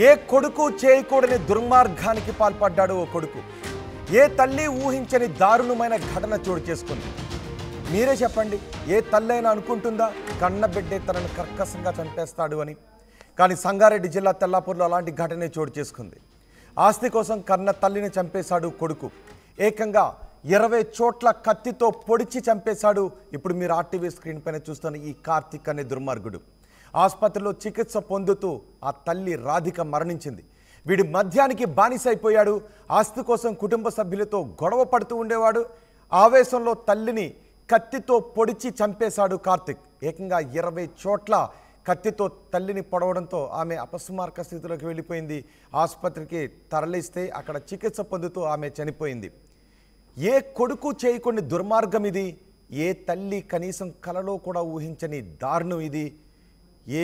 ఏ కొడుకు చేయకూడని దుర్మార్గానికి పాల్పడ్డాడు ఓ కొడుకు. ఏ తల్లి ఊహించని దారుణమైన ఘటన చోటు చేసుకుంది. మీరే చెప్పండి, ఏ తల్లి అయినా అనుకుంటుందా కన్నబిడ్డే తనను కర్కశంగా చంపేస్తాడు అని? కానీ సంగారెడ్డి జిల్లా తెల్లాపూర్లో అలాంటి ఘటనే చోటు చేసుకుంది. ఆస్తి కోసం కన్న తల్లిని చంపేశాడు కొడుకు. ఏకంగా 20 చోట్ల కత్తితో పొడిచి చంపేశాడు. ఇప్పుడు మీరు ఆర్టీవీ స్క్రీన్ పైన చూస్తున్న ఈ కార్తిక్ అనే దుర్మార్గుడు. ఆసుపత్రిలో చికిత్స పొందుతూ ఆ తల్లి రాధిక మరణించింది. వీడి మద్యానికి బానిసైపోయాడు. ఆస్తి కోసం కుటుంబ సభ్యులతో గొడవ పడుతూ ఉండేవాడు. ఆవేశంలో తల్లిని కత్తితో పొడిచి చంపేశాడు కార్తిక్. ఏకంగా 20 చోట్ల కత్తితో తల్లిని పొడవడంతో ఆమె అపస్మారక స్థితిలోకి వెళ్ళిపోయింది. ఆసుపత్రికి తరలిస్తే అక్కడ చికిత్స పొందుతూ ఆమె చనిపోయింది. ఏ కొడుకు చేయకొన్ని దుర్మార్గం ఇది. ఏ తల్లి కనీసం కలలో కూడా ఊహించని దారుణం ఇది. ఏ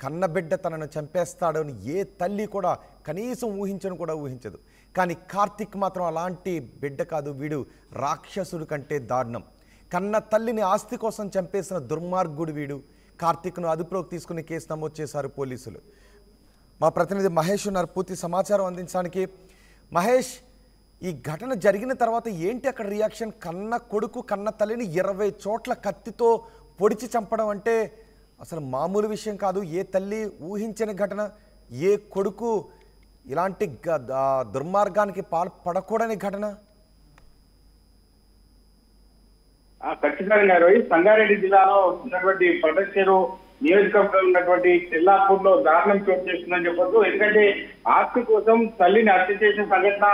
కన్నబిడ్డ తనను చంపేస్తాడని ఏ తల్లి కూడా కనీసం ఊహించను కూడా ఊహించదు. కానీ కార్తిక్ మాత్రం అలాంటి బిడ్డ కాదు. వీడు రాక్షసుడు కంటే దారుణం. కన్న తల్లిని ఆస్తి కోసం చంపేసిన దుర్మార్గుడు వీడు. కార్తిక్ను అదుపులోకి తీసుకుని కేసు నమోదు చేశారు పోలీసులు. మా ప్రతినిధి మహేష్ ఉన్నారు పూర్తి సమాచారం అందించడానికి. మహేష్, ఈ ఘటన జరిగిన తర్వాత ఏంటి అక్కడ రియాక్షన్? కన్న కొడుకు కన్న తల్లిని 20 చోట్ల కత్తితో పొడిచి చంపడం అంటే అసలు మామూలు విషయం కాదు. ఏ తల్లి ఊహించని ఘటన. ఏ కొడుకు ఇలాంటి దుర్మార్గానికి పాల్పడకూడని ఘటన. ఖచ్చితంగా సంగారెడ్డి జిల్లాలో ఉన్నటువంటి పటచేరు నియోజకవర్గంలో ఉన్నటువంటి తెల్లాపూర్లో దారుణం చోటు చేస్తుందని చెప్పొచ్చు. ఎందుకంటే ఆస్తి కోసం తల్లిని హత్య చేసిన సంఘటన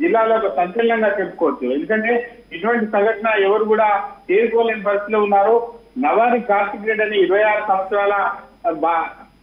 జిల్లాలో ఒక సంచలనంగా చెప్పుకోవచ్చు. ఎందుకంటే ఇటువంటి సంఘటన ఎవరు కూడా చేరుకోలేని పరిస్థితిలో ఉన్నారు. నవారి కార్తిక్ రెడ్డి అని 26 సంవత్సరాల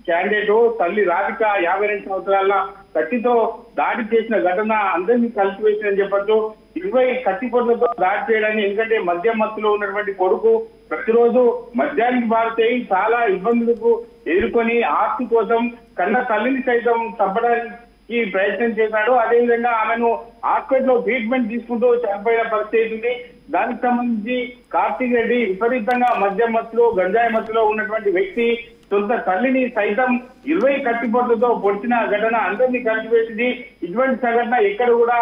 క్యాండిడేట్ తల్లి రాధిక 52 సంవత్సరాల కత్తితో దాడి చేసిన ఘటన అందరినీ కలిసివేసిందని చెప్పొచ్చు. 20 కత్తిపొట్లతో దాడి చేయడాన్ని, ఎందుకంటే మద్యం మత్తులో ఉన్నటువంటి కొడుకు ప్రతిరోజు మద్యానికి బారితే చాలా ఇబ్బందులకు ఎదుర్కొని ఆస్తి కోసం కన్న తల్లిని సైతం చంపడానికి ప్రయత్నం చేశాడు. అదేవిధంగా ఆమెను హాస్పిటల్లో ట్రీట్మెంట్ తీసుకుంటూ చనిపోయిన పరిస్థితి ఉంది. దానికి సంబంధించి కార్తిక్ రెడ్డి విపరీతంగా మద్యం మత్తులో గంజాయి మత్తులో ఉన్నటువంటి వ్యక్తి సొంత తల్లిని సైతం 20 కత్తిపొట్లతో పొడిచిన ఘటన అందరినీ కలిసివేసింది. ఇటువంటి సంఘటన ఎక్కడ కూడా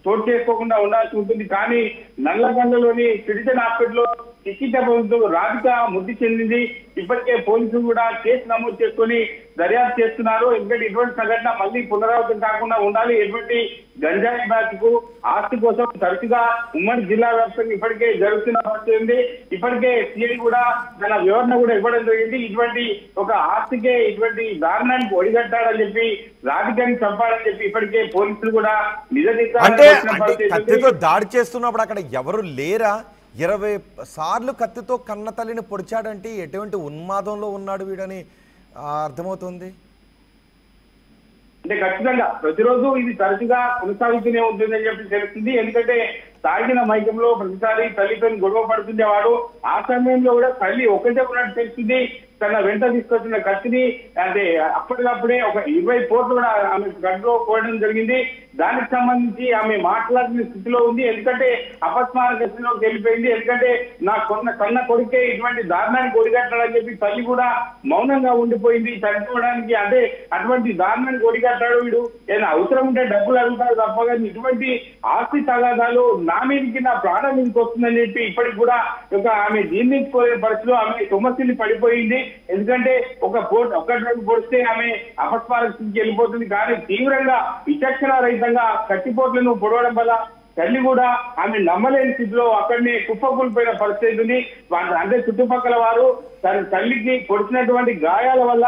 చోటు చేసుకోకుండా ఉండాల్సి ఉంటుంది. కానీ నల్లగండలోని సిటిజన్ హాస్పిటల్లో చికిత్స పొందుతూ రాధిక మృతి చెందింది. ఇప్పటికే పోలీసులు కూడా కేసు నమోదు చేసుకుని దర్యాప్తు చేస్తున్నారు. ఎందుకంటే ఇటువంటి సంఘటన మళ్ళీ పునరావృతం కాకుండా ఉండాలి. ఎటువంటి గంజాయి బ్యాచ్ కు ఆస్తి కోసం తరచుగా ఉమ్మడి జిల్లా వ్యాప్తంగా ఇప్పటికే జరుగుతున్న పరిస్థితి ఉంది. ఇప్పటికే సిఐ కూడా తన వివరణ కూడా ఇవ్వడం జరిగింది. ఇటువంటి ఒక ఆస్తికే ఇటువంటి దారుణానికి ఒడిగట్టాడని చెప్పి రాధికని చంపాలని చెప్పి ఇప్పటికే పోలీసులు కూడా కత్తితో దాడి చేస్తున్నప్పుడు అక్కడ ఎవరు లేరా? 20 సార్లు కత్తితో కన్న తల్లిని పొడిచాడంటే ఎటువంటి ఉన్మాదంలో ఉన్నాడు వీడని అర్థమవుతుంది. అంటే ఖచ్చితంగా ప్రతిరోజు ఇది తరచుగా కొనసాగుతూనే ఉంటుందని చెప్పి తెలుస్తుంది. ఎందుకంటే తాగిన మైకంలో ప్రతిసారి తల్లితో గొడవ పడుతుండేవాడు. ఆ సమయంలో కూడా తల్లి ఒకటే ఉన్నట్టు తెలుస్తుంది. తన వెంట తీసుకొచ్చిన కత్తిని అంటే అప్పటికప్పుడే ఒక 20 పోట్లు కూడా ఆమె గడ్డలో కోయడం జరిగింది. దానికి సంబంధించి ఆమె మాట్లాడిన స్థితిలో ఉంది. ఎందుకంటే అపస్మారక స్థితిలోకి వెళ్ళిపోయింది. ఎందుకంటే నా కన్న కొడుకే ఇటువంటి దారుణానికి ఒడిగట్టాడని చెప్పి తల్లి కూడా మౌనంగా ఉండిపోయింది. చనిపోవడానికి అంటే అటువంటి దారుణానికి ఒడిగట్టాడు వీడు. ఏదైనా అవసరం ఉంటే డబ్బులు అడుగుతాడు తప్ప కానీ ఇటువంటి ఆస్తి తగాదాలు నా మీదకి నా ప్రాణం మీదకి వస్తుందని చెప్పి ఇప్పటికి కూడా ఆమె జీర్ణించుకోలేని పరిస్థితిలో ఆమె సొమ్మసిల్లి పడిపోయింది. ఎందుకంటే ఒక్కటి పొడిస్తే ఆమె అపస్మారక స్థితికి వెళ్ళిపోతుంది. కానీ తీవ్రంగా విచక్షణ రహితంగా కత్తిపోట్లను పొడవడం వల్ల తల్లి కూడా ఆమె నమ్మలేని స్థితిలో అక్కడనే కుప్పకూలిపోయిన పరిస్థితి ఉంది. అంటే చుట్టుపక్కల వారు తన తల్లికి పొడిచినటువంటి గాయాల వల్ల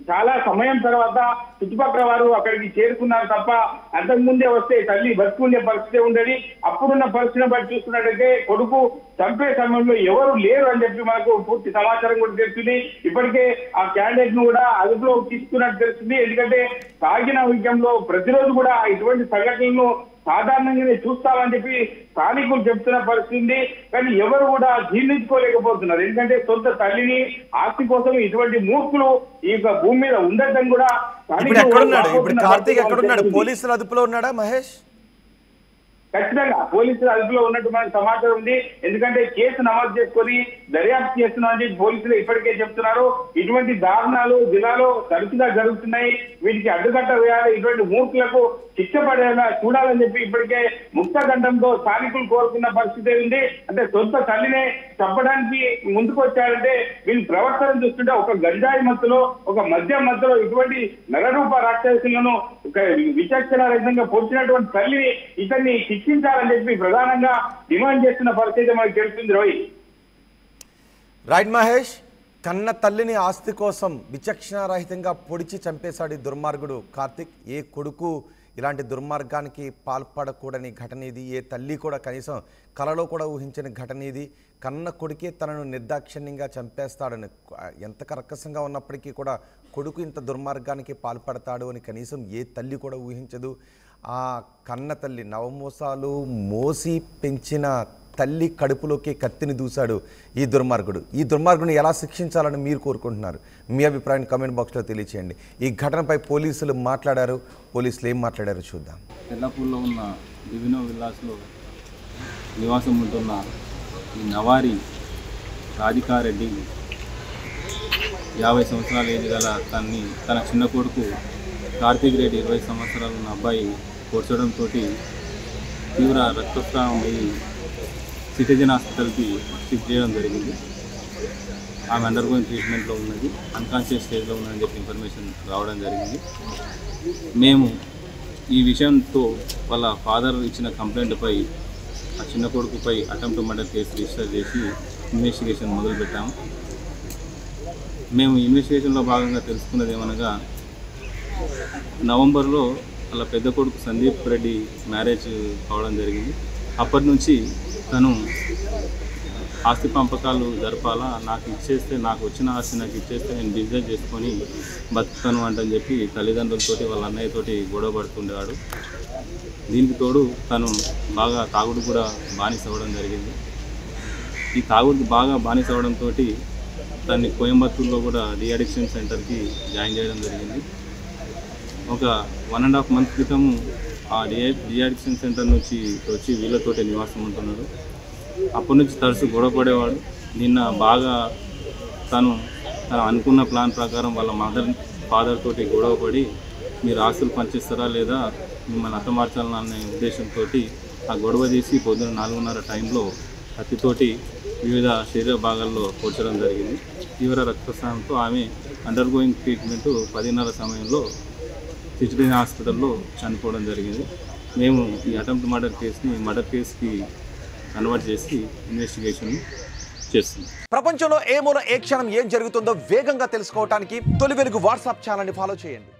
చాలా సమయం తర్వాత చుట్టుపక్కల వారు అక్కడికి చేరుకున్నారు తప్ప అంతకుముందే వస్తే తల్లి బతుకుండే పరిస్థితి ఉండేది. అప్పుడున్న పరిస్థితిని బట్టి చూసుకున్నట్టయితే కొడుకు చంపే సమయంలో ఎవరు లేరు అని చెప్పి మనకు పూర్తి సమాచారం కూడా తెలుస్తుంది. ఇప్పటికే ఆ క్యాండిడేట్ ను కూడా అదుపులో తీసుకున్నట్టు తెలుస్తుంది. ఎందుకంటే తాగిన విషయంలో ప్రతిరోజు కూడా ఇటువంటి సంఘటనలను సాధారణంగానే చూస్తామని చెప్పి స్థానికులు చెప్తున్న పరిస్థితి. కానీ ఎవరు కూడా జీర్ణించుకోలేకపోతున్నారు. ఎందుకంటే సొంత తల్లిని ఆస్తి కోసం ఇటువంటి మూర్ఖులు ఈ భూమి మీద ఉండటం కూడా ఎక్కడున్నాడు? ఇప్పుడు కార్తీక్ ఎక్కడున్నాడు? పోలీసుల అదుపులో ఉన్నాడా మహేష్? ఖచ్చితంగా పోలీసులు అదుపులో ఉన్నట్టు మనకు సమాచారం ఉంది. ఎందుకంటే కేసు నమోదు చేసుకొని దర్యాప్తు చేస్తున్నామని పోలీసులు ఇప్పటికే చెప్తున్నారు. ఇటువంటి దారుణాలు జిల్లాలో తరచుగా జరుగుతున్నాయి, వీటికి అడ్డుకట్ట వేయాలి, ఇటువంటి మూర్ఖులకు శిక్ష పడేలా చూడాలని చెప్పి ఇప్పటికే ముక్తకంఠంతో స్థానికులు కోరుకున్న పరిస్థితి ఉంది. అంటే సొంత తల్లినే చంపడానికి ముందుకు వచ్చారంటే వీళ్ళు ప్రవర్తన చూస్తుంటే ఒక గంజాయి మత్తులో, ఒక మద్యం మత్తులో ఇటువంటి నరరూప రాక్షసులను విచక్షణ రహితంగా పొడిచినటువంటి తల్లిని ఇతన్ని శిక్షించాలని చెప్పి ప్రధానంగా డిమాండ్ చేస్తున్న పరిస్థితి మనకు తెలుస్తుంది. రోహిత్ రైట్ మహేష్, కన్న తల్లిని ఆస్తి కోసం విచక్షణారహితంగా పొడిచి చంపేశాడు ఈ దుర్మార్గుడు కార్తిక్. ఏ కొడుకు ఇలాంటి దుర్మార్గానికి పాల్పడకూడని ఘటన ఇది. ఏ తల్లి కూడా కనీసం కలలో కూడా ఊహించని ఘటన ఇది. కన్న కొడుకే తనను నిర్దాక్షిణ్యంగా చంపేస్తాడని, ఎంత కర్కశంగా ఉన్నప్పటికీ కూడా కొడుకు ఇంత దుర్మార్గానికి పాల్పడతాడు అని కనీసం ఏ తల్లి కూడా ఊహించదు. ఆ కన్న తల్లి నవమోసాలు మోసి పెంచిన తల్లి కడుపులోకి కత్తిని దూశాడు ఈ దుర్మార్గుడు. ఈ దుర్మార్గుని ఎలా శిక్షించాలని మీరు కోరుకుంటున్నారు? మీ అభిప్రాయాన్ని కామెంట్ బాక్స్లో తెలియచేయండి. ఈ ఘటనపై పోలీసులు మాట్లాడారు, పోలీసులు ఏం మాట్లాడారో చూద్దాం. తెల్లపూర్లో ఉన్న డివినో విల్లాస్లో నివాసం ఉంటున్న ఈ నవారి రాధికారెడ్డి 50 సంవత్సరాల ఏజ్ గల తన చిన్న కొడుకు కార్తీక్ రెడ్డి 20 సంవత్సరాలు ఉన్న అబ్బాయి పొడ్చడంతో తీవ్ర రక్తస్రావం అయ్యి సిటిజన్ హాస్పిటల్కి షిఫ్ట్ చేయడం జరిగింది. ఆమె అండర్గోయింగ్ ట్రీట్మెంట్లో ఉన్నది, అన్కాన్షియస్ స్టేజ్లో ఉన్నదని చెప్పి ఇన్ఫర్మేషన్ రావడం జరిగింది. మేము ఈ విషయంతో వాళ్ళ ఫాదర్ ఇచ్చిన కంప్లైంట్పై ఆ చిన్న కొడుకుపై అటెంప్ట్ మర్డర్ కేసు రిజిస్టర్ చేసి ఇన్వెస్టిగేషన్ మొదలుపెట్టాము. మేము ఇన్వెస్టిగేషన్లో భాగంగా తెలుసుకున్నది ఏమనగా, నవంబర్లో వాళ్ళ పెద్ద కొడుకు సందీప్ రెడ్డి మ్యారేజ్ కావడం జరిగింది. అప్పటి నుంచి తను ఆస్తి పంపకాలు జరపాలా, నాకు వచ్చిన ఆస్తి నాకు ఇచ్చేస్తే నేను బిజినెస్ చేసుకొని బతుకుతాను అంటని చెప్పి తల్లిదండ్రులతోటి వాళ్ళ అన్నయ్యతోటి గొడవ పడుతుండేవాడు. దీనికి తోడు తను బాగా తాగుడు కూడా బానిస అవ్వడం జరిగింది. ఈ తాగుడు బాగా బానిస అవ్వడంతో తన్ని కోయంబత్తూరులో కూడా డీఅడిక్షన్ సెంటర్కి జాయిన్ చేయడం జరిగింది. ఒక 1.5 month క్రితము ఆ డీఅడిక్షన్ సెంటర్ నుంచి వచ్చి వీళ్ళతోటి నివాసం ఉంటున్నాడు. అప్పటి నుంచి తరచు గొడవ పడేవాడు. నిన్న బాగా తను అనుకున్న ప్లాన్ ప్రకారం వాళ్ళ ఫాదర్ తోటి గొడవ పడి, మీరు ఆస్తులు పనిచేస్తారా లేదా మిమ్మల్ని హతమార్చాలని అనే ఉద్దేశంతో ఆ గొడవ చేసి పొద్దున 4:30 టైంలో కత్తితోటి వివిధ శరీర భాగాల్లో పొడ్చడం జరిగింది. తీవ్ర రక్తస్రావంతో ఆమె అండర్గోయింగ్ ట్రీట్మెంట్ 10:30 సమయంలో సిటిజన్ హాస్పిటల్లో చనిపోవడం జరిగింది. మేము ఈ అటెంప్ట్ మర్డర్ కేసుకి కన్వర్ట్ చేసి ఇన్వెస్టిగేషన్ చేస్తున్నాం. ప్రపంచంలో ఏ మూల ఏ క్షణం ఏం జరుగుతుందో వేగంగా తెలుసుకోవడానికి తొలి వెలుగు వాట్సాప్ ఛానల్ని ఫాలో చేయండి.